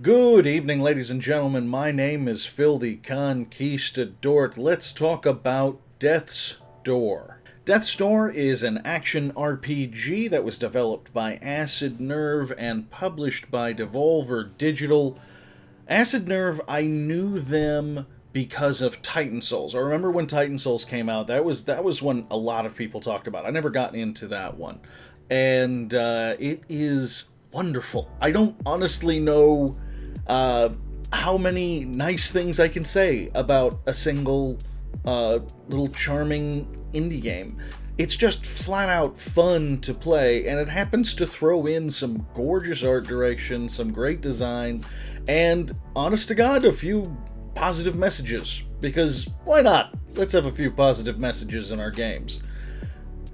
Good evening, ladies and gentlemen. My name is Phil the Conquistadork. Let's talk about Death's Door. Death's Door is an action RPG that was developed by Acid Nerve and published by Devolver Digital. Acid Nerve, I knew them because of Titan Souls. I remember when Titan Souls came out. That was when a lot of people talked about it. I never got into that one. And it is wonderful. I don't honestly know how many nice things I can say about a single little charming indie game. It's just flat out fun to play, and it happens to throw in some gorgeous art direction, some great design, and honest to God, a few positive messages. Because why not? Let's have a few positive messages in our games.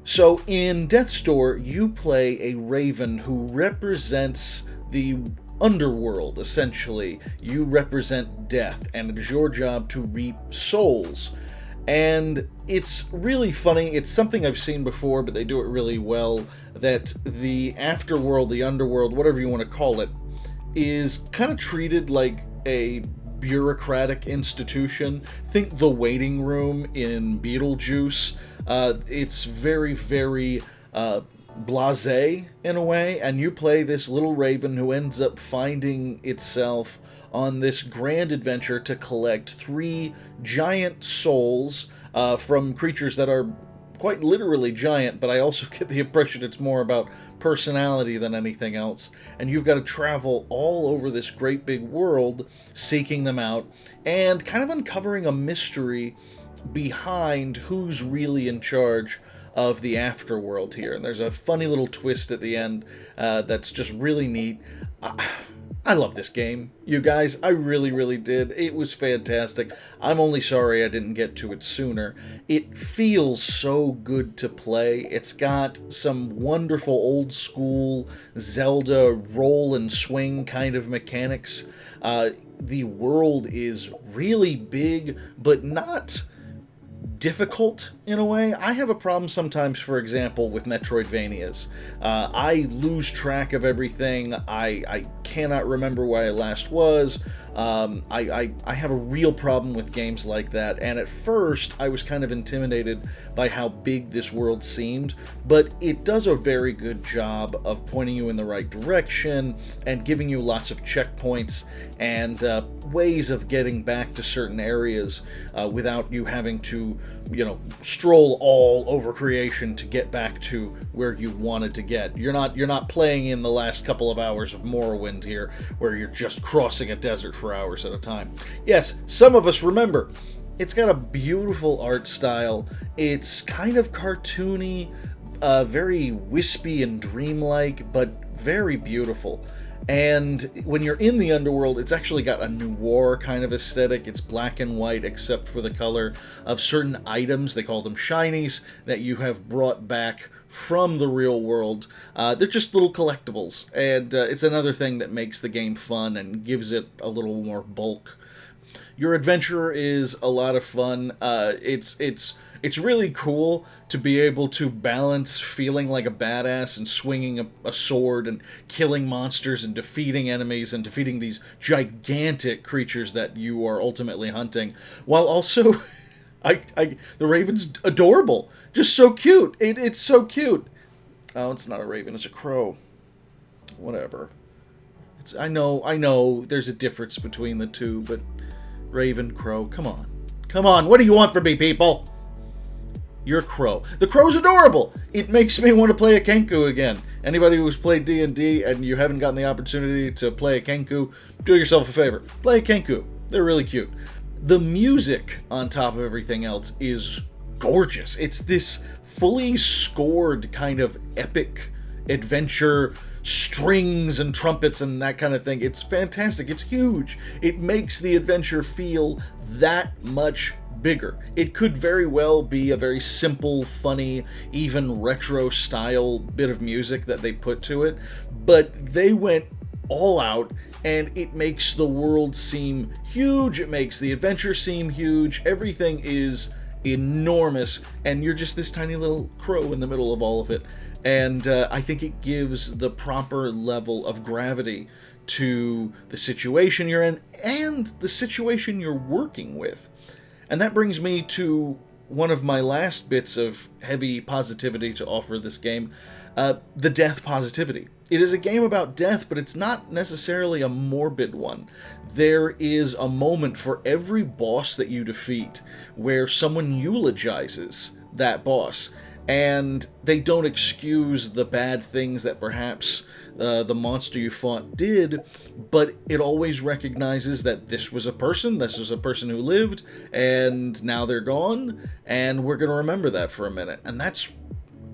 So in Death's Door, you play a raven who represents the underworld, essentially. You represent death, and it is your job to reap souls. And it's really funny. It's something I've seen before, but they do it really well, that the afterworld, the underworld, whatever you want to call it, is kind of treated like a bureaucratic institution. Think the waiting room in Beetlejuice. It's very, very blasé in a way, and you play this little raven who ends up finding itself on this grand adventure to collect 3 giant souls from creatures that are quite literally giant, but I also get the impression it's more about personality than anything else. And you've got to travel all over this great big world seeking them out and kind of uncovering a mystery behind who's really in charge of the afterworld here. And there's a funny little twist at the end that's just really neat. I love this game, you guys. I really, really did. It was fantastic. I'm only sorry I didn't get to it sooner. It feels so good to play. It's got some wonderful old school Zelda roll and swing kind of mechanics. The world is really big, but not difficult in a way. I have a problem sometimes, for example, with Metroidvanias. I lose track of everything. I cannot remember where I last was. I have a real problem with games like that, and at first I was kind of intimidated by how big this world seemed, but it does a very good job of pointing you in the right direction and giving you lots of checkpoints and ways of getting back to certain areas without you having to, stroll all over creation to get back to where you wanted to get. You're not playing in the last couple of hours of Morrowind here, where you're just crossing a desert for hours at a time. Yes, some of us remember. It's got a beautiful art style. It's kind of cartoony, very wispy and dreamlike, but very beautiful. And when you're in the underworld, it's actually got a noir kind of aesthetic. It's black and white except for the color of certain items, they call them shinies, that you have brought back from the real world. They're just little collectibles, and it's another thing that makes the game fun and gives it a little more bulk. Your adventure is a lot of fun. It's really cool to be able to balance feeling like a badass and swinging a sword and killing monsters and defeating enemies and defeating these gigantic creatures that you are ultimately hunting, while also the raven's adorable, just so cute. It's so cute. Oh, it's not a raven, it's a crow. Whatever. I know there's a difference between the two, but raven, crow, come on, what do you want from me, people? You're a crow. The crow's adorable. It makes me want to play a Kenku again. Anybody who's played D&D and you haven't gotten the opportunity to play a Kenku, do yourself a favor. Play a Kenku. They're really cute. The music, on top of everything else, is gorgeous. It's this fully scored kind of epic adventure, strings and trumpets and that kind of thing. It's fantastic. It's huge. It makes the adventure feel that much bigger. It could very well be a very simple, funny, even retro style bit of music that they put to it, but they went all out, and it makes the world seem huge. It makes the adventure seem huge. Everything is enormous, and you're just this tiny little crow in the middle of all of it. And I think it gives the proper level of gravity to the situation you're in and the situation you're working with. And that brings me to one of my last bits of heavy positivity to offer this game, the death positivity. It is a game about death, but it's not necessarily a morbid one. There is a moment for every boss that you defeat where someone eulogizes that boss, and they don't excuse the bad things that perhaps the monster you fought did, but it always recognizes that this was a person who lived, and now they're gone, and we're going to remember that for a minute. And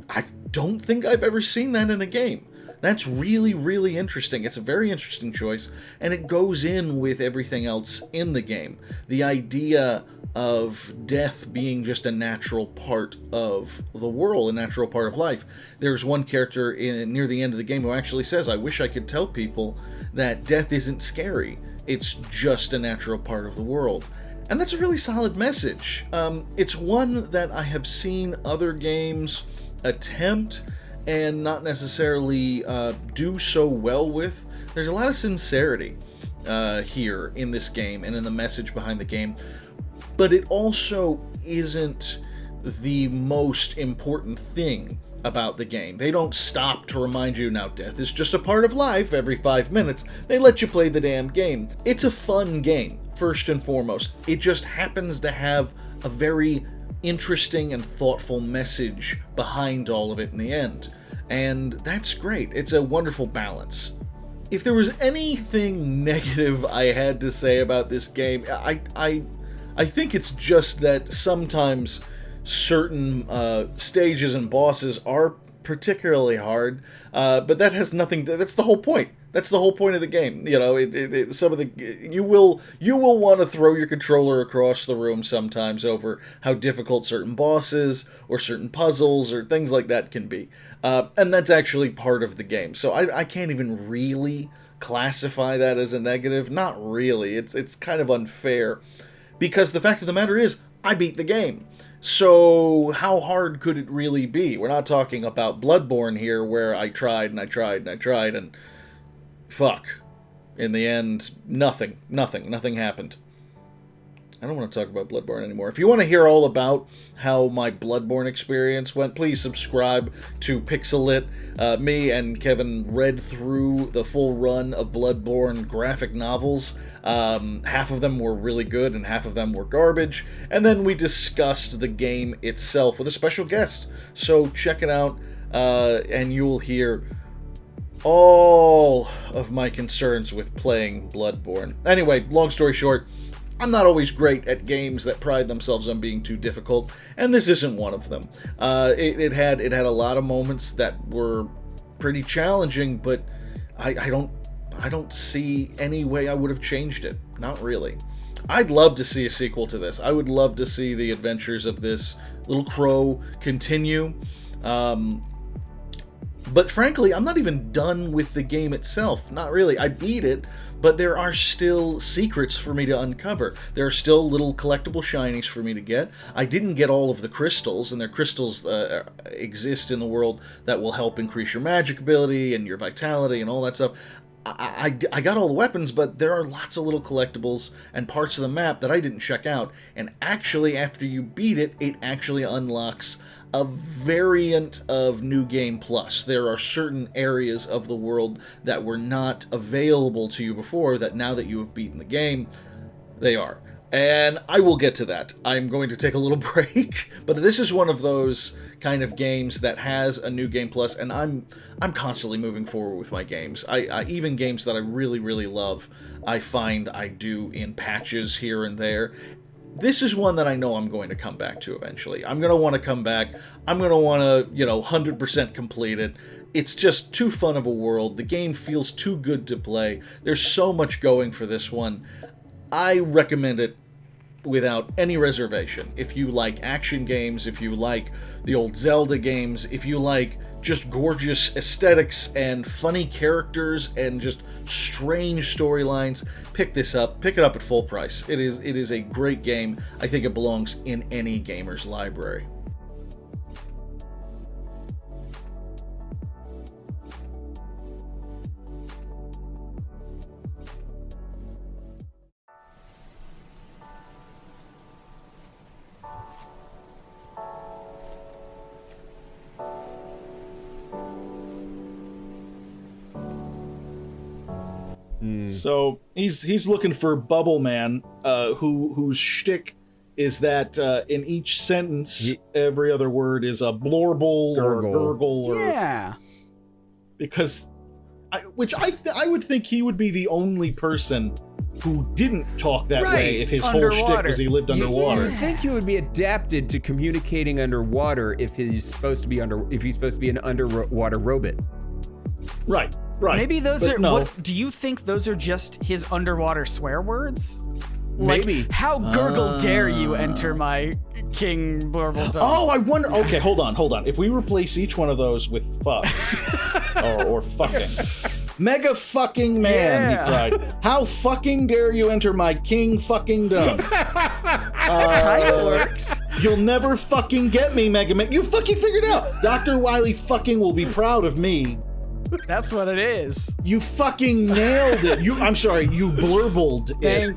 I don't think I've ever seen that in a game. That's really, really interesting. It's a very interesting choice, and it goes in with everything else in the game. The idea of death being just a natural part of the world, a natural part of life. There's one character near the end of the game who actually says, I wish I could tell people that death isn't scary. It's just a natural part of the world. And that's a really solid message. It's one that I have seen other games attempt and not necessarily do so well with. There's a lot of sincerity here in this game and in the message behind the game, but it also isn't the most important thing about the game. They don't stop to remind you, now death is just a part of life every 5 minutes. They let you play the damn game. It's a fun game, first and foremost. It just happens to have a very interesting and thoughtful message behind all of it in the end. And that's great. It's a wonderful balance. If there was anything negative I had to say about this game, I think it's just that sometimes certain stages and bosses are particularly hard, but that has nothing to, that's the whole point. That's the whole point of the game. You know, you will want to throw your controller across the room sometimes over how difficult certain bosses or certain puzzles or things like that can be. And that's actually part of the game. So I can't even really classify that as a negative. Not really. It's kind of unfair. Because the fact of the matter is, I beat the game. So how hard could it really be? We're not talking about Bloodborne here, where I tried and I tried and I tried and fuck. In the end, nothing happened. I don't want to talk about Bloodborne anymore. If you want to hear all about how my Bloodborne experience went, please subscribe to Pixelit. Me and Kevin read through the full run of Bloodborne graphic novels. Half of them were really good and half of them were garbage. And then we discussed the game itself with a special guest. So check it out, and you will hear all of my concerns with playing Bloodborne. Anyway, long story short, I'm not always great at games that pride themselves on being too difficult, and this isn't one of them. It had a lot of moments that were pretty challenging, but I don't see any way I would have changed it. Not really. I'd love to see a sequel to this. I would love to see the adventures of this little crow continue. But frankly, I'm not even done with the game itself. Not really. I beat it, but there are still secrets for me to uncover. There are still little collectible shinies for me to get. I didn't get all of the crystals, and their crystals exist in the world that will help increase your magic ability and your vitality and all that stuff. I got all the weapons, but there are lots of little collectibles and parts of the map that I didn't check out. And actually, after you beat it, it actually unlocks a variant of New Game Plus. There are certain areas of the world that were not available to you before that now that you have beaten the game, they are. And I will get to that. I'm going to take a little break, but this is one of those kind of games that has a New Game Plus, and I'm constantly moving forward with my games. I even games that I really, really love, I find I do in patches here and there. This is one that I know I'm going to come back to eventually. I'm going to want to come back. I'm going to want to, 100% complete it. It's just too fun of a world. The game feels too good to play. There's so much going for this one. I recommend it without any reservation. If you like action games, if you like the old Zelda games, if you like just gorgeous aesthetics and funny characters and just strange storylines, pick this up. Pick it up at full price. It is a great game. I think it belongs in any gamer's library. So he's looking for Bubble Man, whose shtick is that in each sentence, every other word is a blorble or gurgle. Or, because, I would think he would be the only person who didn't talk that way if his whole shtick was he lived underwater. You think he would be adapted to communicating underwater if he's supposed to be an underwater robot. Right. Maybe those are. No. What do you think those are just his underwater swear words? Maybe. Like, how gurgle dare you enter my King Blurble Dome? Oh, I wonder. Okay, hold on. If we replace each one of those with fuck or fucking. Mega fucking man, he cried. How fucking dare you enter my king fucking dome? Kinda works. You'll never fucking get me, Mega Man. You fucking figured it out. Dr. Wily fucking will be proud of me. That's what it is. You fucking nailed it. I'm sorry, you blurbled it.